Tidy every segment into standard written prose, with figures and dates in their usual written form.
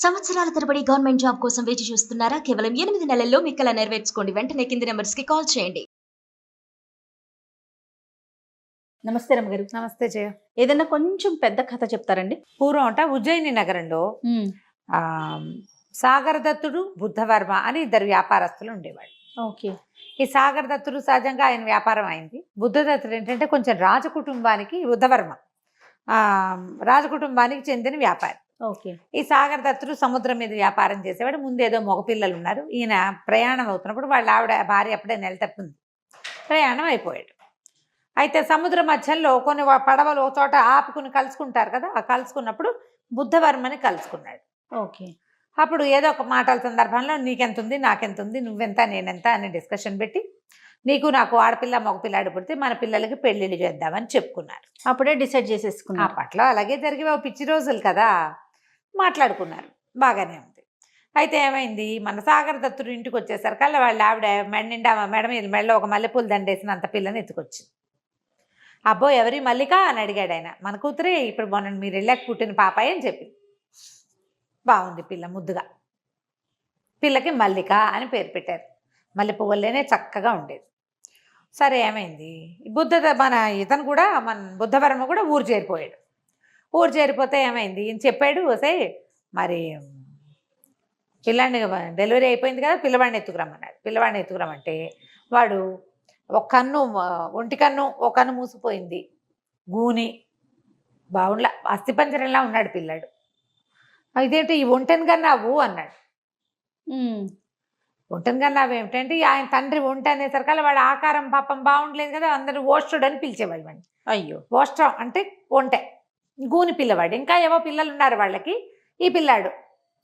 సంవత్సరాల తరబడి government job కోసం వేచి చూస్తున్నారా? కేవలం 8 నెలల్లో మీ కల నెరవేర్చుకోండి. వెంటనే కింది నంబర్స్‌కి కాల్ చేయండి. నమస్తే రమ్మగారు. నమస్తే జయ. ఏదైనా కొంచెం పెద్ద కథ చెప్తారండి? పూర్వం అంట ఉజ్జయిని నగరంలో ఆ సాగర్ దత్తుడు, బుద్ధవర్మ అని ఇద్దరు వ్యాపారస్తులు ఉండేవాళ్ళు. ఓకే. ఈ సాగర్ దత్తుడు సహజంగా ఆయన వ్యాపారం అయింది. బుద్ధదత్తుడు ఏంటంటే కొంచెం రాజకుటుంబానికి, బుద్ధవర్మ రాజకుటుంబానికి చెందిన వ్యాపారి. ఓకే. ఈ సాగర్ దత్తుడు సముద్రం మీద వ్యాపారం చేసేవాడు. ముందేదో మగపిల్లలు ఉన్నారు. ఈయన ప్రయాణం అవుతున్నప్పుడు వాళ్ళ ఆవిడ భార్య అప్పుడే నెల తప్పింది, ప్రయాణం అయిపోయాడు. అయితే సముద్ర మధ్యలో కొన్ని పడవలు ఒక చోట ఆపుకుని కలుసుకుంటారు కదా, ఆ కలుసుకున్నప్పుడు బుద్ధవర్మని కలుసుకున్నాడు. ఓకే. అప్పుడు ఏదో ఒక మాటల సందర్భంలో నీకెంత ఉంది, నాకెంత ఉంది, నువ్వెంత నేనెంత అని డిస్కషన్ పెట్టి నీకు నాకు ఆడపిల్ల మగపిల్లాడు పుడితే మన పిల్లలకి పెళ్ళిళ్ళు చేద్దామని చెప్పుకున్నారు. అప్పుడే డిసైడ్ చేసేసుకున్నారు. అప్పట్లో అలాగే జరిగే పిచ్చి రోజులు కదా, మాట్లాడుకున్నారు. బాగానే ఉంది. అయితే ఏమైంది, మన సాగర్ దత్తుడు ఇంటికి వచ్చేసరికల్లా వాళ్ళ ఆవిడ మెడ మీద మెడలో ఒక మల్లెపూల దండేసినంత పిల్లని ఎత్తుకొచ్చింది. అబ్బో ఎవరి మల్లిక అని అడిగాడు ఆయన. మన కూతురే, ఇప్పుడు మొన్న మీరు వెళ్ళాక పుట్టిన పాపాయి అని చెప్పింది. బాగుంది పిల్ల, ముద్దుగా. పిల్లకి మల్లిక అని పేరు పెట్టారు. మల్లె పువ్వులేనే చక్కగా ఉండేది. సరే ఏమైంది, మన ఇతను కూడా, మన బుద్ధవర్మ కూడా ఊరు చేరిపోయాడు. ఊరు చేరిపోతే ఏమైంది, ఈయన చెప్పాడు, వసే మరి పిల్లాడిని డెలివరీ అయిపోయింది కదా, పిల్లవాడిని ఎత్తుకురమ్మన్నాడు. పిల్లవాడిని ఎత్తుకురమ్మంటే వాడు ఒక కన్ను, ఒంటి కన్ను ఒక కన్ను మూసిపోయింది, గూని బాగుండ్లా అస్థిపంజరంలా ఉన్నాడు పిల్లాడు. ఇదేంటి ఈ ఒంటెను కన్నావు అన్నాడు. ఒంటెను కన్నావు ఏమిటంటే ఆయన తండ్రి ఒంట అనేసరికల్లా వాడు ఆకారం పాపం బాగుండలేదు కదా, అందరూ ఓష్టుడు అని పిలిచేవాళ్ళు వాడిని. అయ్యో, ఓష్టం అంటే ఒంటె, గూని పిల్లవాడు. ఇంకా ఏవో పిల్లలు ఉన్నారు వాళ్ళకి, ఈ పిల్లాడు.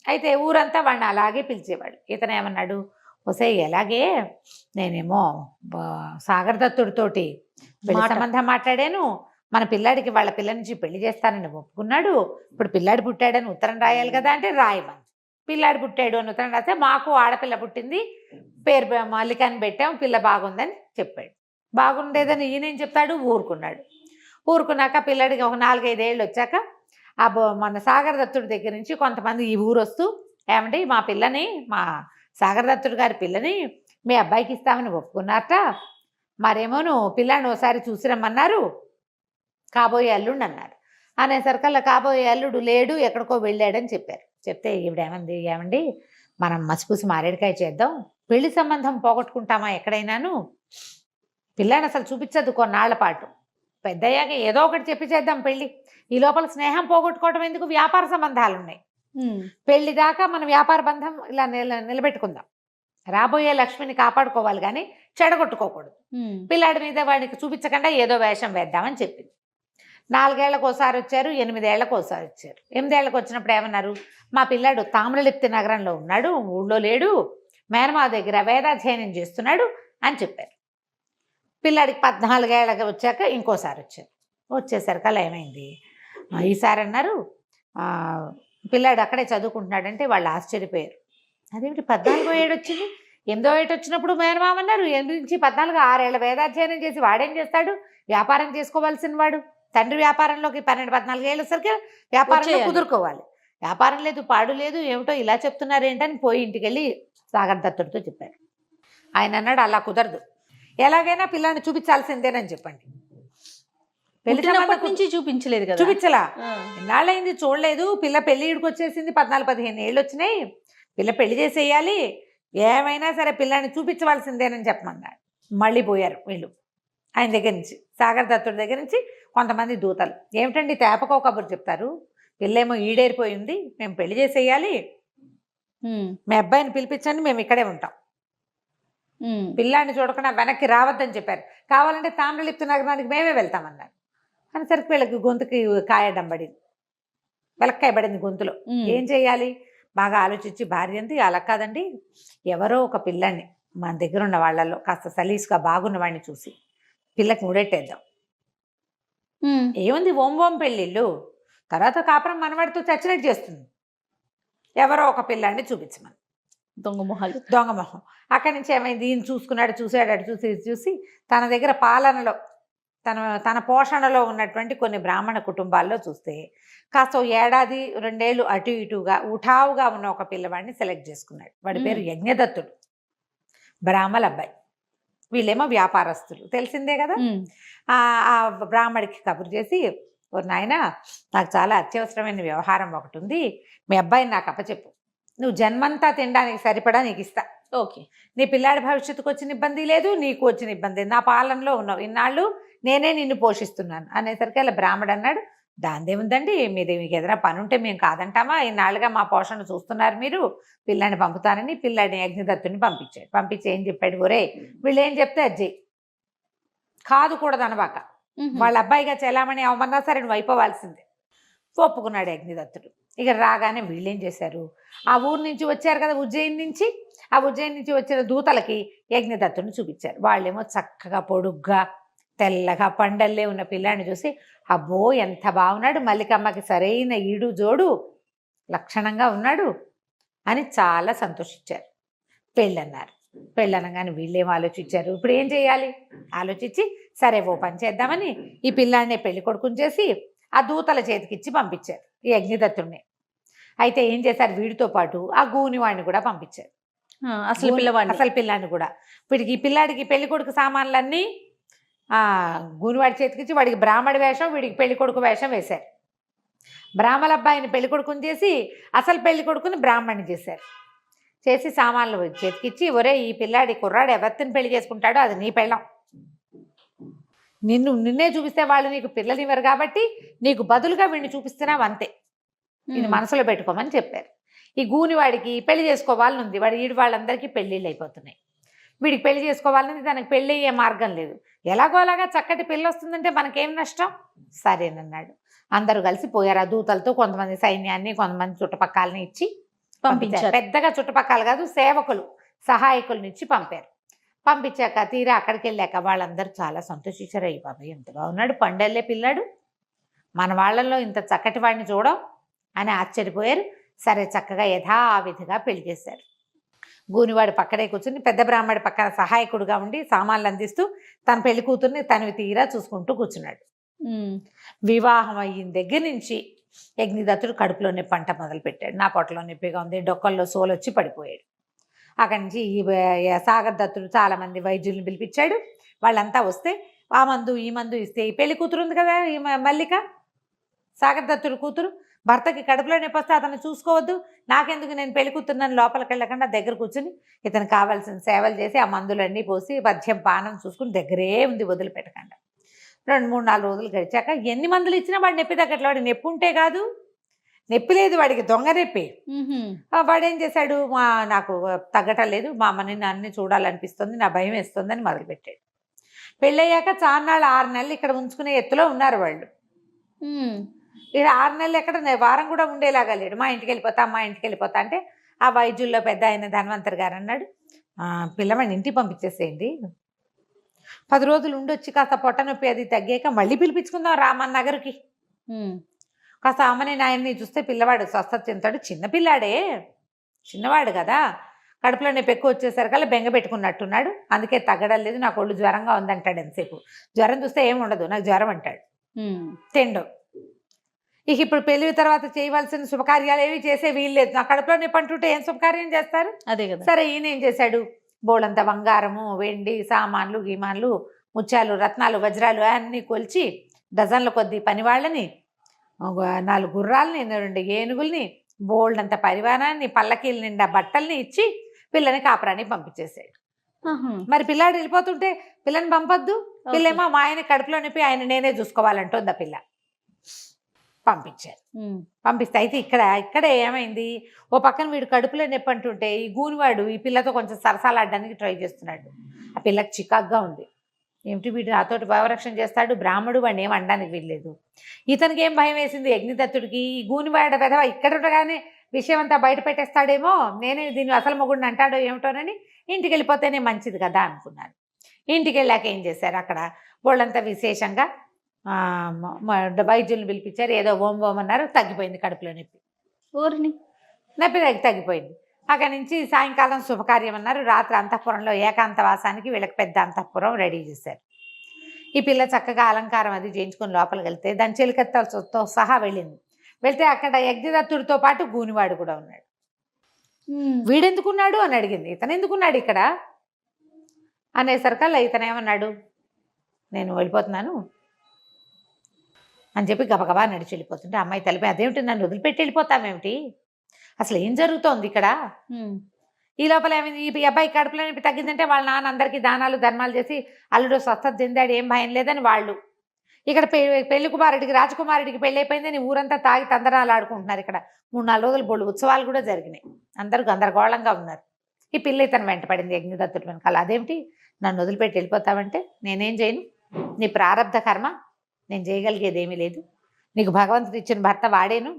అయితే ఊరంతా వాడిని అలాగే పిలిచేవాడు. ఇతను ఏమన్నాడు, వసే ఎలాగే నేనేమో సాగర్ దత్తుడితోటి పెళ్లి సంబంధం మాట్లాడాను, మన పిల్లాడికి వాళ్ళ పిల్ల నుంచి పెళ్లి చేస్తానని ఒప్పుకున్నాడు. ఇప్పుడు పిల్లాడు పుట్టాడని ఉత్తరం రాయాలి కదా అంటే రాయమని. పిల్లాడు పుట్టాడు అని ఉత్తరం రాస్తే మాకు ఆడపిల్ల పుట్టింది, పేరు మల్లికని పెట్టాం, పిల్ల బాగుందని చెప్పాడు. బాగుండేదని ఈయనేం చెప్తాడు, ఊరుకున్నాడు. ఊరుకున్నాక పిల్లాడికి ఒక 4-5 ఏళ్ళు వచ్చాక మన సాగర్ దత్తుడి దగ్గర నుంచి కొంతమంది ఈ ఊరు వస్తూ, ఏమంటే మా పిల్లని, మా సాగర్ దత్తుడు గారి పిల్లని మీ అబ్బాయికి ఇస్తామని ఒప్పుకున్నారట, మరేమోను పిల్లాడిని ఒకసారి చూసిరమ్మన్నారు, కాబోయే అల్లుడు అన్నారు. అనేసరికల్లా కాబోయే అల్లుడు లేడు, ఎక్కడికో వెళ్ళాడని చెప్పారు. చెప్తే ఈవిడేమంది, ఏమండి మనం మసిపూసి మారేడుకాయ చేద్దాం, పెళ్లి సంబంధం పోగొట్టుకుంటామా ఎక్కడైనాను, పిల్లాడిని అసలు చూపించద్దు కొన్నాళ్ల పాటు, పెద్దయ్యాక ఏదో ఒకటి చెప్పి చేద్దాం పెళ్ళి, ఈ లోపల స్నేహం పోగొట్టుకోవడం ఎందుకు, వ్యాపార సంబంధాలు ఉన్నాయి, పెళ్లి దాకా మన వ్యాపార బంధం ఇలా నిలబెట్టుకుందాం, రాబోయే లక్ష్మిని కాపాడుకోవాలి కానీ చెడగొట్టుకోకూడదు, పిల్లాడి మీద వాడికి చూపించకుండా ఏదో వేషం వేద్దామని చెప్పింది. 4 ఏళ్లకు ఒకసారి వచ్చారు, 8 ఏళ్లకు ఒకసారి వచ్చారు. 8 ఏళ్లకు వచ్చినప్పుడు ఏమన్నారు, మా పిల్లాడు తామ్రలిప్తి నగరంలో ఉన్నాడు, ఊళ్ళో లేడు, మేనమా దగ్గర వేదాధ్యయనం చేస్తున్నాడు అని చెప్పారు. పిల్లాడికి 14 ఏళ్ళకి వచ్చాక ఇంకోసారి వచ్చారు. వచ్చేసరికి అలా ఏమైంది, ఈసారి అన్నారు పిల్లాడు అక్కడే చదువుకుంటున్నాడంటే వాళ్ళు ఆశ్చర్యపోయారు. అదేమిటి 14వ ఏడు వచ్చింది, 8వ ఏడు వచ్చినప్పుడు మేనమామన్నారు, 8 నుంచి 14, 6 ఏళ్ళ వేదాధ్యయనం చేసి వాడేం చేస్తాడు, వ్యాపారం చేసుకోవాల్సిన వాడు, తండ్రి వ్యాపారంలోకి 12-14 ఏళ్ళు వచ్చరికి వ్యాపారంలో కుదురుకోవాలి, వ్యాపారం లేదు పాడు లేదు, ఏమిటో ఇలా చెప్తున్నారు ఏంటని పోయి ఇంటికి వెళ్ళి సాగర్ దత్తుడితో చెప్పారు. ఆయన అన్నాడు, అలా కుదరదు, ఎలాగైనా పిల్లాన్ని చూపించాల్సిందేనని చెప్పండి. పెళ్లి నుంచి చూపించలేదు కదా, చూపించలా, ఎన్నాళ్ళైంది చూడలేదు, పిల్ల పెళ్లి ఇడికి వచ్చేసింది, 14-15 ఏళ్ళు వచ్చినాయి, పిల్ల పెళ్లి చేసేయాలి, ఏమైనా సరే పిల్లాన్ని చూపించవలసిందేనని చెప్పమన్నాడు. మళ్ళీ పోయారు వీళ్ళు ఆయన దగ్గర నుంచి, సాగర్ దత్తుడి దగ్గర నుంచి కొంతమంది దూతలు. ఏమిటండి తేపకో కబురు చెప్తారు, పిల్లేమో ఈడేరిపోయింది, మేము పెళ్లి చేసేయాలి, మీ అబ్బాయిని పిలిపించండి, మేము ఇక్కడే ఉంటాం, పిల్లాన్ని చూడకుండా వెనక్కి రావద్దని చెప్పారు. కావాలంటే తామ్రలిప్తి నగరానికి మేమే వెళ్తామన్నారు. అనేసరికి వీళ్ళకి గొంతుకి కాయడం పడింది, వెలక్కాయ పడింది గొంతులో. ఏం చేయాలి, బాగా ఆలోచించి భార్య అంది, అలా కాదండి, ఎవరో ఒక పిల్లాన్ని మన దగ్గర ఉన్న వాళ్ళల్లో కాస్త సలీసుగా బాగున్న వాడిని చూసి పిల్లకి ముడెట్టేద్దాం, ఏముంది ఓం పెళ్ళిళ్ళు, తర్వాత కాపురం మనవాడితో చచ్చినట్టు చేస్తుంది, ఎవరో ఒక పిల్లాన్ని చూపించమని. దొంగ మొహం. అక్కడి నుంచి ఏమైంది, ఈయన చూసుకున్నాడు, చూసాడు, చూసి తన దగ్గర పాలనలో తన తన పోషణలో ఉన్నటువంటి కొన్ని బ్రాహ్మణ కుటుంబాల్లో చూస్తే కాస్త 1-2 అటు ఇటుగా ఉఠావుగా ఉన్న ఒక పిల్లవాడిని సెలెక్ట్ చేసుకున్నాడు. వాడి పేరు యజ్ఞదత్తుడు, బ్రాహ్మల అబ్బాయి. వీళ్ళేమో వ్యాపారస్తులు, తెలిసిందే కదా. ఆ బ్రాహ్మడికి కబురు చేసి, ఓ నాయన, నాకు చాలా అత్యవసరమైన వ్యవహారం ఒకటి ఉంది, మీ అబ్బాయిని నాకు అప్పచెప్పు, నువ్వు జన్మంతా తినడానికి సరిపడా నీకు ఇస్తా. ఓకే. నీ పిల్లాడి భవిష్యత్తుకు వచ్చిన ఇబ్బంది లేదు, నీకు వచ్చిన ఇబ్బంది లేదు, నా పాలనలో ఉన్నావు, ఇన్నాళ్ళు నేనే నిన్ను పోషిస్తున్నాను అనేసరికి అలా బ్రాహ్మడు అన్నాడు, దాందేముందండి, మీకు ఏదైనా పని ఉంటే మేము కాదంటామా, ఇన్నాళ్ళుగా మా పోషణ చూస్తున్నారు మీరు, పిల్లాడిని పంపుతానని పిల్లాడిని యజ్ఞదత్తుని పంపించాడు. పంపించి ఏం చెప్పాడు, ఒరే వీళ్ళు ఏం చెప్తే అజ్జయ్, కాదు కూడదు అనబాక, వాళ్ళ అబ్బాయిగా చెలామణి అవమన్నా సరే నువ్వు అయిపోవాల్సిందే. ఒప్పుకున్నాడు యజ్ఞదత్తుడు. ఇక రాగానే వీళ్ళేం చేశారు, ఆ ఊరు నుంచి వచ్చారు కదా ఉజ్జయిని నుంచి, ఆ ఉజ్జయిని నుంచి వచ్చిన దూతలకి యజ్ఞదత్తుని చూపించారు. వాళ్ళేమో చక్కగా పొడుగ్గా తెల్లగా పండల్లే ఉన్న పిల్లాడిని చూసి, అబ్బో ఎంత బాగున్నాడు, మల్లికమ్మకి సరైన ఈడు జోడు, లక్షణంగా ఉన్నాడు అని చాలా సంతోషించారు. పెళ్ళన్నారు. పెళ్ళనగానే వీళ్ళేం ఆలోచించారు, ఇప్పుడు ఏం చేయాలి ఆలోచించి, సరే ఓ పని చేద్దామని ఈ పిల్లాడినే పెళ్లి కొడుకుని చేసి ఆ దూతల చేతికిచ్చి పంపించారు ఈ యజ్ఞదత్తుడిని. అయితే ఏం చేశారు, వీడితో పాటు ఆ గూనివాడిని కూడా పంపించారు. అసలు పిల్లాడిని కూడా. వీడికి ఈ పిల్లాడికి పెళ్లి కొడుకు సామాన్లన్నీ గూనివాడి చేతికిచ్చి వాడికి బ్రాహ్మడి వేషం, వీడికి పెళ్లి కొడుకు వేషం వేశారు. బ్రాహ్మణ అబ్బాయిని పెళ్లి కొడుకుని చేసి అసలు పెళ్లి కొడుకుని బ్రాహ్మణ్ణి చేశారు. చేసి సామాన్లు చేతికిచ్చి, ఒరే ఈ పిల్లాడి కుర్రాడు ఎవరిని పెళ్లి చేసుకుంటాడో అది నీ పెళ్ళం, నిన్నే చూపిస్తే వాళ్ళు నీకు పిల్లనివ్వరు కాబట్టి నీకు బదులుగా వీడిని చూపిస్తున్నావు అంతే, ఇది మనసులో పెట్టుకోమని చెప్పారు. ఈ గూనివాడికి పెళ్లి చేసుకోవాలని ఉంది, ఈడు వాళ్ళందరికీ పెళ్ళిళ్ళు అయిపోతున్నాయి, వీడికి పెళ్లి చేసుకోవాలని, దానికి పెళ్ళి అయ్యే మార్గం లేదు, ఎలాగో అలాగా చక్కటి పెళ్ళి వస్తుందంటే మనకేం నష్టం, సరేనన్నాడు. అందరూ కలిసి పోయారు. ఆ దూతలతో కొంతమంది సైన్యాన్ని, కొంతమంది చుట్టుపక్కలని ఇచ్చి పంపించారు. పెద్దగా చుట్టుపక్కల కాదు, సేవకులు సహాయకులను ఇచ్చి పంపారు. పంపించాక తీరా అక్కడికి వెళ్ళాక వాళ్ళందరూ చాలా సంతోషించారు. అయ్యి బాబాయ్ ఎంత బాగున్నాడు, పండల్లే పిల్లాడు, మన వాళ్ళల్లో ఇంత చక్కటి వాడిని చూడం అని ఆశ్చర్యపోయారు. సరే చక్కగా యథావిధిగా పెళ్లి చేశారు. గూనివాడు పక్కనే కూర్చుని పెద్ద బ్రాహ్మడి పక్కన సహాయకుడుగా ఉండి సామాన్లు అందిస్తూ తన పెళ్లి కూతుర్ని తనవి తీరా చూసుకుంటూ కూర్చున్నాడు. వివాహం అయిన దగ్గర నుంచి యజ్ఞదత్తుడు కడుపులో నొప్పి అంట మొదలు పెట్టాడు. నా పొట్టలో నొప్పిగా ఉంది, డొక్కల్లో సోలొచ్చి పడిపోయాడు. అక్కడి నుంచి ఈ సాగర్ దత్తుడు చాలామంది వైద్యుల్ని పిలిపించాడు. వాళ్ళంతా వస్తే ఆ మందు ఈ మందు ఇస్తే, ఈ పెళ్లి కూతురు ఉంది కదా ఈ మల్లిక, సాగర్ దత్తుడు కూతురు, భర్తకి కడుపులో నొప్పి వస్తే అతను చూసుకోవద్దు, నాకెందుకు, నేను పెళ్లి కూతురున్నాను, లోపలికి వెళ్ళకుండా దగ్గర కూర్చుని ఇతను కావాల్సిన సేవలు చేసి ఆ మందులన్నీ పోసి మద్యం పానం చూసుకుని దగ్గరే ఉంది, వదిలిపెట్టకుండా. 2-3-4 రోజులు గడిచాక ఎన్ని మందులు ఇచ్చినా వాడు నొప్పి తగ్గట్లే. వాడికి నొప్పి ఉంటే కాదు, నొప్పి లేదు వాడికి, దొంగ నొప్పి. వాడు ఏం చేశాడు, నాకు తగ్గటం లేదు, మా అమ్మని నన్ను చూడాలనిపిస్తుంది, నా భయం వేస్తుందని మొదలుపెట్టాడు. పెళ్ళయ్యాక చాన్నాళ్ళు 6 నెలలు ఇక్కడ ఉంచుకునే ఎత్తులో ఉన్నారు వాళ్ళు. ఇక్కడ 6 నెలలు ఎక్కడ వారం కూడా ఉండేలాగా లేడు. మా ఇంటికి వెళ్ళిపోతా అంటే ఆ వైద్యుల్లో పెద్ద ఆయన ధన్వంతరి గారు అన్నాడు, పిల్లవాడిని ఇంటికి పంపించేసేయండి, 10 రోజులు ఉండొచ్చి కాస్త పొట్ట నొప్పి అది తగ్గాక మళ్ళీ పిలిపించుకుందాం రామన్ నగర్కి, కాస్త అమ్మని నాయన్ని చూస్తే పిల్లవాడు స్వస్థత చెందుతాడు, చిన్నపిల్లాడే, చిన్నవాడు కదా, కడుపులో నొప్పి ఎక్కువ వచ్చేసరికల్లా బెంగ పెట్టుకున్నట్టున్నాడు, అందుకే తగ్గడం లేదు, నాకు ఒళ్ళు జ్వరంగా ఉందంటాడు. ఎంతసేపు జ్వరం చూస్తే ఏమి ఉండదు, నాకు జ్వరం అంటాడు, తిండు. ఇక ఇప్పుడు పెళ్లి తర్వాత చేయవలసిన శుభకార్యాలు ఏవి చేసే వీల్లేదు, నా కడుపులో నొప్పి అంటుంటే ఏం శుభకార్యం చేస్తారు, అదే కదా. సరే ఈయన ఏం చేశాడు, బోళ్ళంత బంగారము, వెండి సామాన్లు, గీమాన్లు, ముత్యాలు, రత్నాలు, వజ్రాలు అన్నీ కొలిచి డజన్ల కొద్ది పనివాళ్ళని, 4 గుర్రాలని, 2 ఏనుగుల్ని, బోల్డంత పరివారాన్ని, పల్లకీల నిండా బట్టల్ని ఇచ్చి పిల్లని కాపురాన్ని పంపించేసాడు. మరి పిల్లాడు వెళ్ళిపోతుంటే పిల్లని పంపొద్దు, పిల్లేమో మా ఆయన కడుపులో నొప్పి ఆయన నేనే చూసుకోవాలంటుంది ఆ పిల్ల. పంపించారు. పంపిస్తే అయితే ఇక్కడే ఏమైంది, ఓ పక్కన వీడు కడుపులో నొప్పి అంటుంటే ఈ గూనివాడు ఈ పిల్లతో కొంచెం సరసాలాడడానికి ట్రై చేస్తున్నాడు. ఆ పిల్లకి చికాగ్గా ఉంది, ఏమిటి వీడు నాతోటి భావరక్షణ చేస్తాడు, బ్రాహ్మడు వాడిని ఏం అనడానికి వీల్లేదు. ఇతనికి ఏం భయం వేసింది యజ్ఞదత్తుడికి, ఈ గూనివాడ పెదవ ఇక్కడ ఉండగానే విషయం అంతా బయట పెట్టేస్తాడేమో, నేనే దీన్ని అసలు మొగుడిని అంటాడో ఏమిటోనని ఇంటికి వెళ్ళిపోతేనే మంచిది కదా అనుకున్నాను. ఇంటికి వెళ్ళాక ఏం చేశారు, అక్కడ వాళ్ళంతా విశేషంగా వైద్యుల్ని పిలిపించారు, ఏదో ఓం అన్నారు, తగ్గిపోయింది కడుపులో నొప్పి, నొప్పి తగ్గిపోయింది. అక్కడి నుంచి సాయంకాలం శుభకార్యం అన్నారు, రాత్రి అంతఃపురంలో ఏకాంతవాసానికి వీళ్ళకి పెద్ద అంతఃపురం రెడీ చేశారు. ఈ పిల్ల చక్కగా అలంకారం అది చేయించుకొని లోపలికి వెళ్తే దాని చెలికత్తలతో సహా వెళ్ళింది. వెళ్తే అక్కడ యజ్ఞదత్తుడితో పాటు గూనివాడు కూడా ఉన్నాడు. వీడెందుకున్నాడు అని అడిగింది. ఇతను ఎందుకున్నాడు ఇక్కడ అనేసరికల్లా ఇతను ఏమన్నాడు, నేను వెళ్ళిపోతున్నాను అని చెప్పి గబగబా నడిచి వెళ్ళిపోతుంటే అమ్మాయి తలిపి, అదేమిటి నన్ను వదిలిపెట్టి వెళ్ళిపోతామేమిటి, అసలు ఏం జరుగుతోంది ఇక్కడ? ఈ లోపల ఏమైంది, ఈ అబ్బాయి కడుపులో నొప్పి తగ్గిందంటే వాళ్ళ నాన్న అందరికీ దానాలు ధర్మాలు చేసి అల్లుడు స్వస్థత చెందాడు, ఏం భయం లేదని వాళ్ళు. ఇక్కడ పెళ్లి కుమారుడికి రాజకుమారుడికి పెళ్ళి అయిపోయిందని ఊరంతా తాగి తందనాలు ఆడుకుంటున్నారు. ఇక్కడ 3-4 రోజులు బోళ్ళు ఉత్సవాలు కూడా జరిగినాయి. అందరూ గందరగోళంగా ఉన్నారు. ఈ పిల్ల ఇతను వెంటపడింది యజ్ఞదత్తుడి వెనకాల. అదేమిటి నన్ను వదిలిపెట్టి వెళ్ళిపోతావంటే, నేనేం చేయను, నీ ప్రారంధ కర్మ, నేను చేయగలిగేది ఏమీ లేదు, నీకు భగవంతుడు ఇచ్చిన భర్త వాడేను,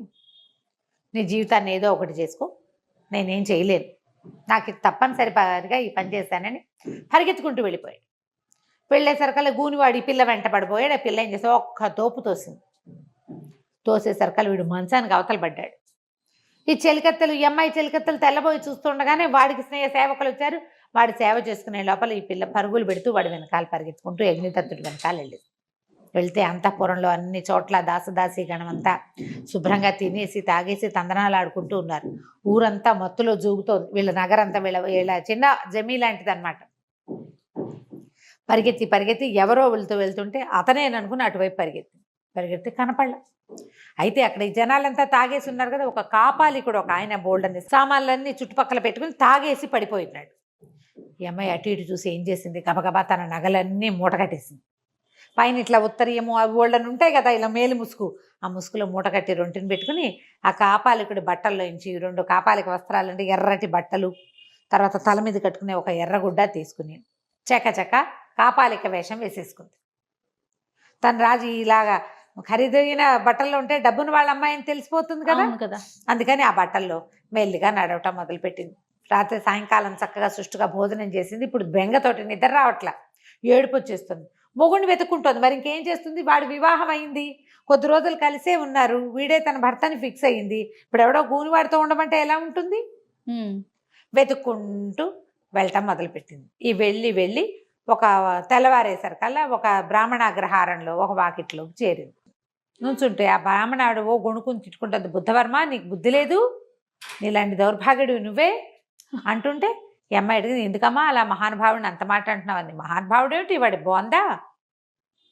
నీ జీవితాన్ని ఏదో ఒకటి చేసుకో, నేనేం చేయలేను, నాకు ఇది తప్పనిసరిగా ఈ పని చేశానని పరిగెత్తుకుంటూ వెళ్ళిపోయాడు. వెళ్ళేసరికల్లా గూనివాడు ఈ పిల్ల వెంట పడిపోయాడు. ఆ పిల్ల ఏం చేస్తే ఒక్క తోపు తోసింది. తోసేసరికల్లా వీడు మంచానికి అవతల పడ్డాడు. ఈ చెలికత్తెలు, ఈ అమ్మాయి చెలికత్తెలు తెల్లబోయి చూస్తుండగానే వాడికి స్నేహ సేవకులు వచ్చారు. వాడి సేవ చేసుకునే లోపల ఈ పిల్ల పరుగులు పెడుతూ వాడి వెనకాల పరిగెత్తుకుంటూ యజ్ఞదత్తుడి వెనకాల వెళ్ళింది. వెళ్తే అంతఃపురంలో అన్ని చోట్ల దాసదాసి గణమంతా శుభ్రంగా తినేసి తాగేసి తందనాలు ఆడుకుంటూ ఉన్నారు. ఊరంతా మత్తులో జూగుతోంది. వీళ్ళ నగరంతా వీళ్ళ చిన్న జమీ లాంటిది అనమాట. పరిగెత్తి ఎవరో వెళ్తుంటే అతనేననుకుని అటువైపు పరిగెత్తి కనపడలే. అయితే అక్కడ ఈ జనాలంతా తాగేసి ఉన్నారు కదా, ఒక కాపాలి కూడా ఒక ఆయన బోల్డని సామాన్లన్నీ చుట్టుపక్కల పెట్టుకుని తాగేసి పడిపోయినాడు. ఈ అమ్మాయి అటు ఇటు చూసి ఏం చేసింది, గబగబా తన నగలన్నీ మూటకట్టేసింది. పైన ఇట్లా ఉత్తరీయము అవి బోల్డని ఉంటాయి కదా, ఇలా మేలు ముసుగు, ఆ ముసుగులో మూటకట్టి రొంటిని పెట్టుకుని ఆ కాపాలికుడి బట్టల్లో నుంచి 2 కాపాలిక వస్త్రాలు అంటే ఎర్రటి బట్టలు, తర్వాత తల మీద కట్టుకునే ఒక ఎర్రగుడ్డ తీసుకుని చకచక కాపాలిక వేషం వేసేసుకుంది. తను రాజు ఇలాగా ఖరీదైన బట్టల్లో ఉంటే డబ్బును వాళ్ళ అమ్మాయిని తెలిసిపోతుంది కదా, అందుకని ఆ బట్టల్లో మెల్లిగా నడవటం మొదలుపెట్టింది. రాత్రి సాయంకాలం చక్కగా సుష్టుగా భోజనం చేసింది. ఇప్పుడు బెంగతోటి నిద్ర రావట్లా, ఏడుపు వచ్చేస్తుంది. మొగుడిని వెతుక్కుంటుంది. మరి ఇంకేం చేస్తుంది, వాడి వివాహం అయింది, కొద్ది రోజులు కలిసే ఉన్నారు, వీడే తన భర్తని ఫిక్స్ అయ్యింది. ఇప్పుడు ఎవడో గూనివాడితో ఉండమంటే ఎలా ఉంటుంది? వెతుక్కుంటూ వెళ్ళటం మొదలుపెట్టింది. ఈ వెళ్ళి ఒక తెల్లవారేసరికల్లా ఒక బ్రాహ్మణాగ్రహారంలో ఒక వాకిట్లోకి చేరింది. నుంచుంటే ఆ బ్రాహ్మణాడు ఓ గొణుకుని తిట్టుకుంటుంది, బుద్ధవర్మ నీకు బుద్ధి లేదు, నీలాంటి దౌర్భాగ్యుడు నువ్వే అంటుంటే ఈ అమ్మాయి అడిగింది, ఎందుకమ్మా అలా మహానుభావుడిని అంత మాట అంటున్నావని. మహానుభావుడు ఏమిటి, వాడి బోందా,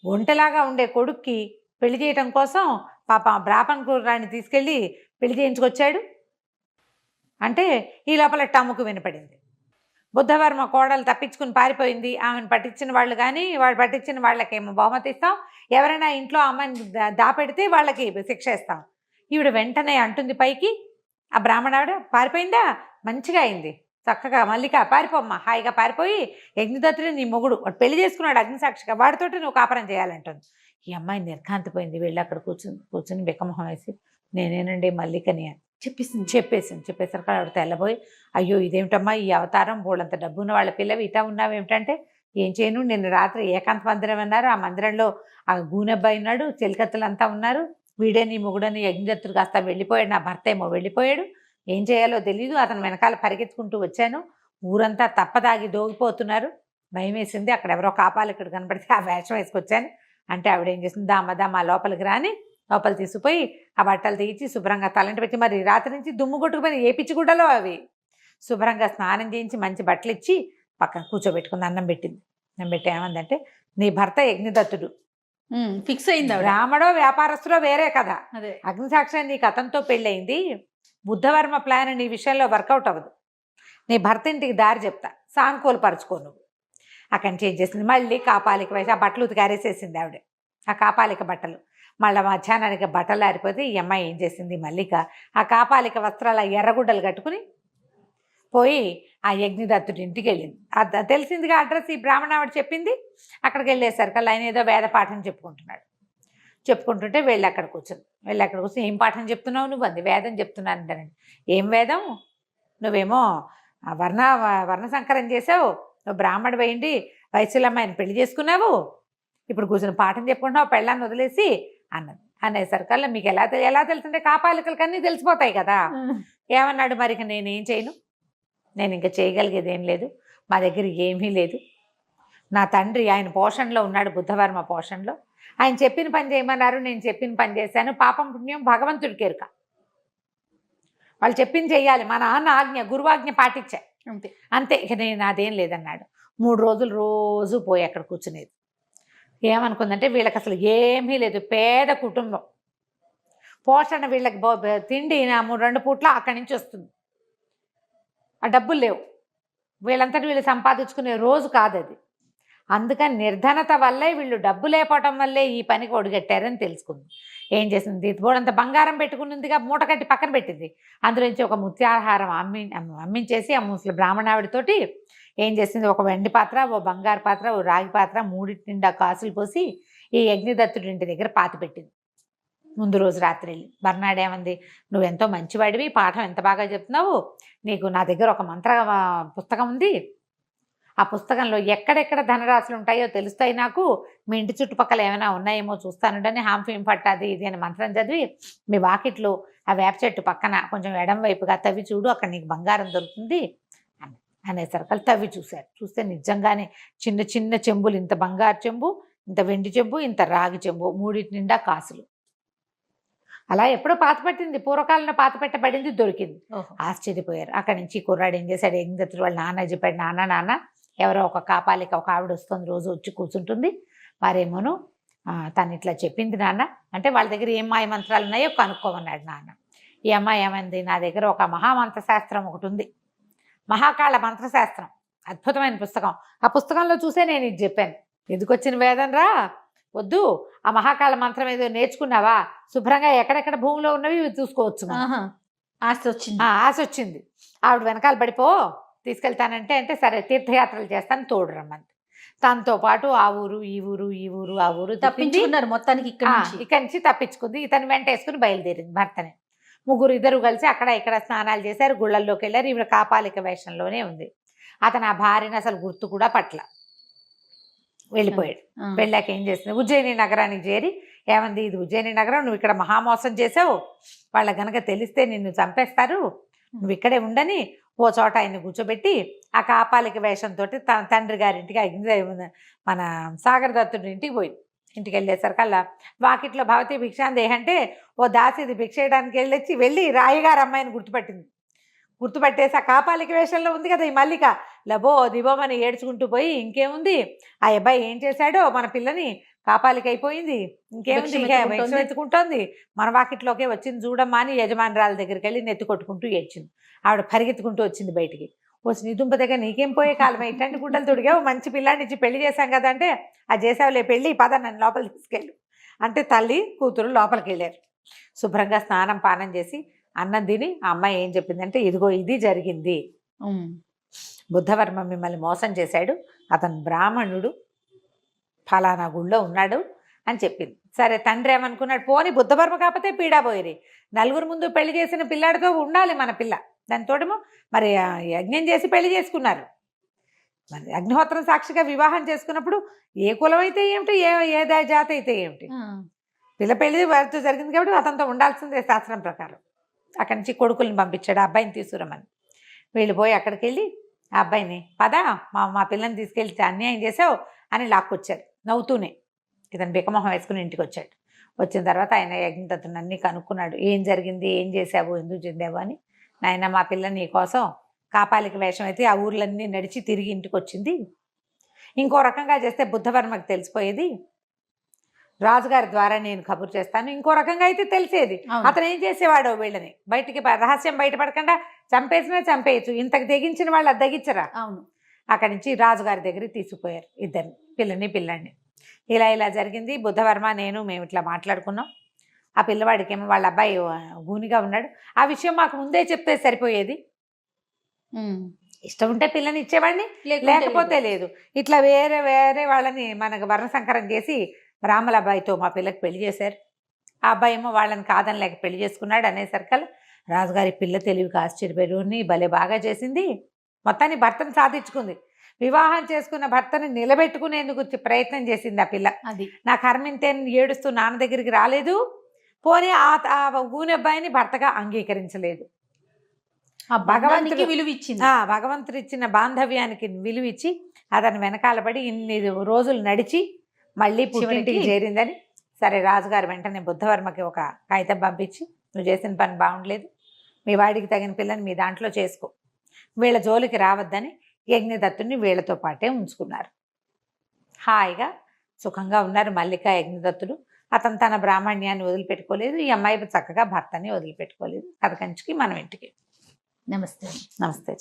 ఒంటలాగా ఉండే కొడుక్కి పెళ్లి చేయటం కోసం పాప బ్రాహ్మణ కుర్రాన్ని తీసుకెళ్ళి పెళ్లి చేయించుకొచ్చాడు అంటే ఈ లోపల టమ్ముకు వినపడింది. బుద్ధవర్మ కోడలు తప్పించుకుని పారిపోయింది, ఆమెను పట్టించిన వాళ్ళు కానీ వాడు పట్టించిన వాళ్ళకేమో బహుమతి ఇస్తాం, ఎవరైనా ఇంట్లో అమ్మాయిని దాపెడితే వాళ్ళకి శిక్ష ఇస్తాం. ఈవిడ వెంటనే అంటుంది పైకి, ఆ బ్రాహ్మణావిడ పారిపోయిందా, మంచిగా అయింది, చక్కగా మల్లిక పారిపోమ్మా, హాయిగా పారిపోయి యజ్ఞదత్తుడు నీ మొగుడు వాడు పెళ్లి చేసుకున్నాడు అగ్నిసాక్షిగా, వాడితోటి నువ్వు కాపురం చేయాలంటుంది. ఈ అమ్మాయి నిర్ఘాంతపోయింది. వెళ్ళి అక్కడ కూర్చుని బిక్కమొహం వేసి, నేనేనండి మల్లికని అని చెప్పేసరికి ఆవిడ తెల్లబోయి, అయ్యో ఇదేమిటమ్మా ఈ అవతారం, బోళ్ళంత డబ్బు ఉన్న వాళ్ళ పిల్లవి ఇటా ఉన్నావేమిటంటే, ఏం చేయను, నిన్న రాత్రి ఏకాంత మందిరం అన్నారు, ఆ మందిరంలో ఆ గూనెబ్బాయి ఉన్నాడు, చెలికత్తలంతా ఉన్నారు, వీడే నీ మొగుడని యజ్ఞదత్తుడు కాస్త వెళ్ళిపోయాడు, నా భర్త ఏమో వెళ్ళిపోయాడు, ఏం చేయాలో తెలీదు, అతను వెనకాల పరిగెత్తుకుంటూ వచ్చాను, ఊరంతా తప్పదాగి దోగిపోతున్నారు, భయం వేసింది, అక్కడ ఎవరో కాపాలికుడు కనపడితే ఆ వేషం వేసుకొచ్చాను అంటే ఆవిడ ఏం చేసింది, దామా లోపలికి రాని లోపల తీసుకుపోయి ఆ బట్టలు తీసి శుభ్రంగా తలంటి పెట్టి, మరి రాత్రి నుంచి దుమ్ము కొట్టుకుపోయిన ఏ పిచ్చిగుడ్డలో అవి, శుభ్రంగా స్నానం చేయించి మంచి బట్టలు ఇచ్చి పక్కన కూర్చోబెట్టుకుంది, అన్నం పెట్టింది. అన్నం పెట్టి ఏమందంటే, నీ భర్త యజ్ఞదత్తుడు ఫిక్స్ అయింది, రాముడో వ్యాపారస్తులో వేరే కదా, అగ్నిసాక్షి నీకు అతనితో పెళ్ళయింది, బుద్ధవర్మ ప్లాన్ నీ విషయంలో వర్కౌట్ అవ్వదు, నీ భర్త ఇంటికి దారి చెప్తా, సానుకూలపరచుకో నువ్వు. అక్కడి నుంచి ఏం చేసింది, మళ్ళీ కాపాలిక వేసి ఆ బట్టలు ఉతికారేసేసింది ఆవిడ, ఆ కాపాలిక బట్టలు. మళ్ళీ మధ్యాహ్నానికి బట్టలు ఆరిపోతే ఈ అమ్మాయి ఏం చేసింది, మల్లిక ఆ కాపాలిక వస్త్రాల ఎర్రగుడ్డలు కట్టుకుని పోయి ఆ యజ్ఞదత్తుడి ఇంటికి వెళ్ళింది. తెలిసిందిగా అడ్రస్ ఈ బ్రాహ్మణావిడ చెప్పింది. అక్కడికి వెళ్ళేసరికి ఆయన ఏదో వేద పాఠం చెప్పుకుంటుంటే వెళ్ళి అక్కడ కూర్చొని ఏం పాఠం చెప్తున్నావు నువ్వు అంది. వేదం చెప్తున్నాను అంటానండి. ఏం వేదం, నువ్వేమో వర్ణ సంకరం చేసావు, నువ్వు బ్రాహ్మణ వేయండి వయసులమ్మాయిని పెళ్లి చేసుకున్నావు, ఇప్పుడు కూర్చొని పాఠం చెప్పుకుంటున్నావు పెళ్ళాన్ని వదిలేసి అన్నది. అనేసరికల్లా మీకు ఎలా తెలుసుంటే కాపాలికలకి అన్నీ తెలిసిపోతాయి కదా. ఏమన్నాడు, మరి నేనేం చేయను, నేను ఇంకా చేయగలిగేది ఏం లేదు, మా దగ్గర ఏమీ లేదు, నా తండ్రి ఆయన పోషణలో ఉన్నాడు, బుద్ధవర్మ పోషణలో. ఆయన చెప్పిన పని చేయమన్నారు, నేను చెప్పిన పని చేశాను. పాపం పుణ్యం భగవంతుడికి ఎరుక. వాళ్ళు చెప్పింది చెయ్యాలి, మా నాన్న ఆజ్ఞ గురువాజ్ఞ పాటించా అంతే. అంతే, ఇక నేను నాదేం లేదన్నాడు. 3 రోజులు రోజు పోయి అక్కడ కూర్చునేది. ఏమనుకుందంటే వీళ్ళకి అసలు ఏమీ లేదు, పేద కుటుంబం, పోషణ వీళ్ళకి తిండి నా 2 పూట్ల అక్కడి నుంచి వస్తుంది. ఆ డబ్బులు లేవు, వీళ్ళంతటి వీళ్ళు సంపాదించుకునే రోజు కాదు అది. అందుకని నిర్ధనత వల్లే, వీళ్ళు డబ్బు లేకపోవటం వల్లే ఈ పనికి ఒడిగట్టారని తెలుసుకుంది. ఏం చేసింది, బోడంత బంగారం పెట్టుకున్నదిగా మూట కట్టి పక్కన పెట్టింది. అందులో నుంచి ఒక ముత్యాహారం అమ్మించేసి ఆ ముసలి బ్రాహ్మణావిడితోటి ఏం చేసింది, ఒక వెండి పాత్ర, ఓ బంగారు పాత్ర, ఓ రాగి పాత్ర, 3 నిండా కాసులు పోసి ఈ యజ్ఞదత్తుడి ఇంటి దగ్గర పాతి పెట్టింది. ముందు రోజు రాత్రి వెళ్ళి మర్నాడు ఏమంది, నువ్వెంతో మంచివాడివి, పాఠం ఎంత బాగా చెప్తున్నావు, నీకు నా దగ్గర ఒక మంత్ర పుస్తకం ఉంది, ఆ పుస్తకంలో ఎక్కడెక్కడ ధనరాశులు ఉంటాయో తెలుస్తాయి నాకు, మీ ఇంటి చుట్టుపక్కల ఏమైనా ఉన్నాయేమో చూస్తానుడని హాంఫీం పట్టాది ఇది అని మంత్రం చదివి మీ వాకిట్లో ఆ వేప చెట్టు పక్కన కొంచెం ఎడం వైపుగా తవ్వి చూడు, అక్కడ నీకు బంగారం దొరుకుతుంది అనేసరికి తవ్వి చూశారు. చూస్తే నిజంగానే చిన్న చిన్న చెంబులు, ఇంత బంగారు చెంబు, ఇంత వెండి చెంబు, ఇంత రాగి చెంబు, 3 నిండా కాసులు. అలా ఎప్పుడో పాతపెట్టింది, పూర్వకాలంలో పాతపెట్టబడింది దొరికింది. ఆశ్చర్యపోయారు. అక్కడి నుంచి కుర్రాడు ఏం చేశాడు, యజ్ఞదత్తుడు వాళ్ళ నాన్న చెప్పాడు, నాన్న ఎవరో ఒక కాపాలిక ఒక ఆవిడ వస్తుంది, రోజు వచ్చి కూర్చుంటుంది, మరేమోను తను ఇట్లా చెప్పింది నాన్న అంటే, వాళ్ళ దగ్గర ఏం మాయ మంత్రాలు ఉన్నాయో కనుక్కోమన్నాడు నాన్న. ఈ అమ్మాయి ఏమైంది, నా దగ్గర ఒక మహామంత్రశాస్త్రం ఒకటి ఉంది, మహాకాళ మంత్రశాస్త్రం, అద్భుతమైన పుస్తకం, ఆ పుస్తకంలో చూసే నేను ఇది చెప్పాను. ఎందుకొచ్చిన వేదన రా, వద్దు, ఆ మహాకాళ మంత్రం ఏదో నేర్చుకున్నావా, శుభ్రంగా ఎక్కడెక్కడ భూమిలో ఉన్నవి చూసుకోవచ్చు. ఆశ వచ్చింది, ఆశ వచ్చింది. ఆవిడ వెనకాల పడిపో, తీసుకెళ్తానంటే అంటే సరే తీర్థయాత్రలు చేస్తాను తోడు రమ్మంది. తనతో పాటు ఆ ఊరు ఈ ఊరు ఈ ఊరు ఆ ఊరు తప్పించుకున్నారు మొత్తానికి. ఇక్కడి నుంచి తప్పించుకుంది. ఇతను వెంట వేసుకుని బయలుదేరింది భర్తని. ఇద్దరు కలిసి అక్కడ ఇక్కడ స్నానాలు చేశారు, గుళ్ళల్లోకి వెళ్ళారు. ఈవిడ కాపాలిక వేషంలోనే ఉంది. అతను ఆ భార్యను అసలు గుర్తు కూడా పట్ల వెళ్ళిపోయాడు. వెళ్ళాక ఏం చేసింది, ఉజ్జయిని నగరానికి చేరి ఏమంది, ఇది ఉజ్జయిని నగరం, నువ్వు ఇక్కడ మహామోసం చేసావు, వాళ్ళ గనక తెలిస్తే నిన్ను చంపేస్తారు, నువ్వు ఇక్కడే ఉండని ఓ చోట ఆయన్ని కూర్చోబెట్టి ఆ కాపాలిక వేషంతో తన తండ్రి గారింటికి మన సాగరదత్తుడి ఇంటికి పోయింది. ఇంటికి వెళ్ళేసరికల్లా వాకిట్లో భవతి భిక్షాందేహ అంటే ఓ దాసిది భిక్ష చేయడానికి వెళ్ళి రాయిగారు అమ్మాయిని గుర్తుపట్టేసి ఆ కాపాలిక వేషంలో ఉంది కదా ఈ మల్లిక, లబో దిబోమని ఏడ్చుకుంటూ పోయి, ఇంకేముంది ఆ అబ్బాయి ఏం చేశాడో, మన పిల్లని కాపాలిక అయిపోయింది, ఇంకేముంది భిక్ష ఎత్తుకుంటోంది, మన వాకిట్లోకే వచ్చింది చూడమ్మా అని యజమానురాల దగ్గరికి వెళ్ళి నెత్తి కొట్టుకుంటూ ఏడ్చింది. ఆవిడ పరిగెత్తుకుంటూ వచ్చింది బయటికి. వచ్చి నీ దుంప దగ్గర నీకేం పోయే కాలమే, ఇట్లాంటి గుడ్డలు తొడిగావు, మంచి పిల్లాడిని ఇచ్చి పెళ్లి చేశాం కదా అంటే, ఆ చేసావులే పెళ్ళి, పద నన్ను లోపలికి తీసుకెళ్ళు అంటే తల్లి కూతురు లోపలికి వెళ్ళారు. శుభ్రంగా స్నానం పానం చేసి అన్నం తిని ఆ అమ్మాయి ఏం చెప్పిందంటే, ఇదిగో ఇది జరిగింది, బుద్ధవర్మ మిమ్మల్ని మోసం చేశాడు, అతను బ్రాహ్మణుడు, ఫలానా గుళ్ళో ఉన్నాడు అని చెప్పింది. సరే తండ్రి ఏమనుకున్నాడు, పోని బుద్ధవర్మ కాకపోతే పీడా పోయిరి, నలుగురు ముందు పెళ్లి చేసిన పిల్లాడితో ఉండాలి మన పిల్ల, దానితోటేమో మరి యజ్ఞం చేసి పెళ్లి చేసుకున్నారు, మరి అగ్నిహోత్రం సాక్షిగా వివాహం చేసుకున్నప్పుడు ఏ కులం అయితే ఏమిటి, ఏ జాతి అయితే ఏమిటి, పిల్ల పెళ్లి వారితో జరిగింది కాబట్టి అతనితో ఉండాల్సిందే శాస్త్రం ప్రకారం. అక్కడి నుంచి పంపించాడు ఆ అబ్బాయిని తీసుకురమ్మని. వీళ్ళు పోయి అక్కడికి వెళ్ళి ఆ అబ్బాయిని పద మా పిల్లని తీసుకెళ్తే అన్యాయం చేసావు అని లాక్కొచ్చారు నవ్వుతూనే. ఇతను బికమొహం వేసుకుని ఇంటికి వచ్చాడు. వచ్చిన తర్వాత ఆయన యజ్ఞదత్తుని అన్నీ కనుక్కున్నాడు, ఏం జరిగింది, ఏం చేసావు, ఎందుకు చెందావు అని. నాయన మా పిల్ల నీ కోసం కాపాలిక వేషం అయితే ఆ ఊర్లన్నీ నడిచి తిరిగి ఇంటికి వచ్చింది, ఇంకో రకంగా చేస్తే బుద్ధవర్మకు తెలిసిపోయేది, రాజుగారి ద్వారా నేను కబురు చేస్తాను, ఇంకో రకంగా అయితే తెలిసేది, అతను ఏం చేసేవాడో వీళ్ళని బయటికి రహస్యం బయటపడకుండా చంపేసినా చంపేయచ్చు, ఇంతకు తెగించిన వాళ్ళు అది తెగించరా. అవును. అక్కడి నుంచి రాజుగారి దగ్గరికి తీసుకుపోయారు ఇద్దరిని, పిల్లాడిని. ఇలా జరిగింది, బుద్ధవర్మ నేను మేము ఇట్లా మాట్లాడుకున్నాం, ఆ పిల్లవాడికి ఏమో వాళ్ళ అబ్బాయి గూనిగా ఉన్నాడు, ఆ విషయం మాకు ముందే చెప్తే సరిపోయేది, ఇష్టం ఉంటే పిల్లని ఇచ్చేవాడిని, లేకపోతే లేదు. ఇట్లా వేరే వాళ్ళని మనకు వర్ణసంకరం చేసి బ్రాహ్మణ అబ్బాయితో మా పిల్లకి పెళ్లి చేశారు. ఆ అబ్బాయి ఏమో వాళ్ళని కాదని లేక పెళ్లి చేసుకున్నాడు అనేసరికల్ రాజుగారి పిల్ల తెలివికి ఆశ్చర్యపోయి భలే బాగా చేసింది, మొత్తాన్ని భర్తను సాధించుకుంది, వివాహం చేసుకున్న భర్తని నిలబెట్టుకునేందుకు ప్రయత్నం చేసింది ఆ పిల్ల. అది నా కర్మింతే ఏడుస్తూ నాన్న దగ్గరికి రాలేదు, పోనీ ఆ ఊని అబ్బాయిని భర్తగా అంగీకరించలేదు. భగవంతుడికి విలువ ఇచ్చింది, భగవంతుడు ఇచ్చిన బాంధవ్యానికి విలువ ఇచ్చి అతను వెనకాల పడి ఇన్ని రోజులు నడిచి మళ్ళీ పుట్టింటికి చివరికి- చేరిందని. సరే రాజుగారు వెంటనే బుద్ధవర్మకి ఒక కాగితం పంపించి, నువ్వు చేసిన పని బాగుండలేదు, మీ వాడికి తగిన పిల్లని మీ దాంట్లో చేసుకో, వీళ్ళ జోలికి రావద్దని యజ్ఞదత్తుని వీళ్ళతో పాటే ఉంచుకున్నారు. హాయిగా సుఖంగా ఉన్నారు మల్లిక యజ్ఞదత్తుడు. అతను తన బ్రాహ్మణ్యాన్ని వదిలిపెట్టుకోలేదు, ఈ అమ్మాయి చక్కగా భర్తని వదిలిపెట్టుకోలేదు. కథ కంచికి మనం ఇంటికి. నమస్తే. నమస్తే.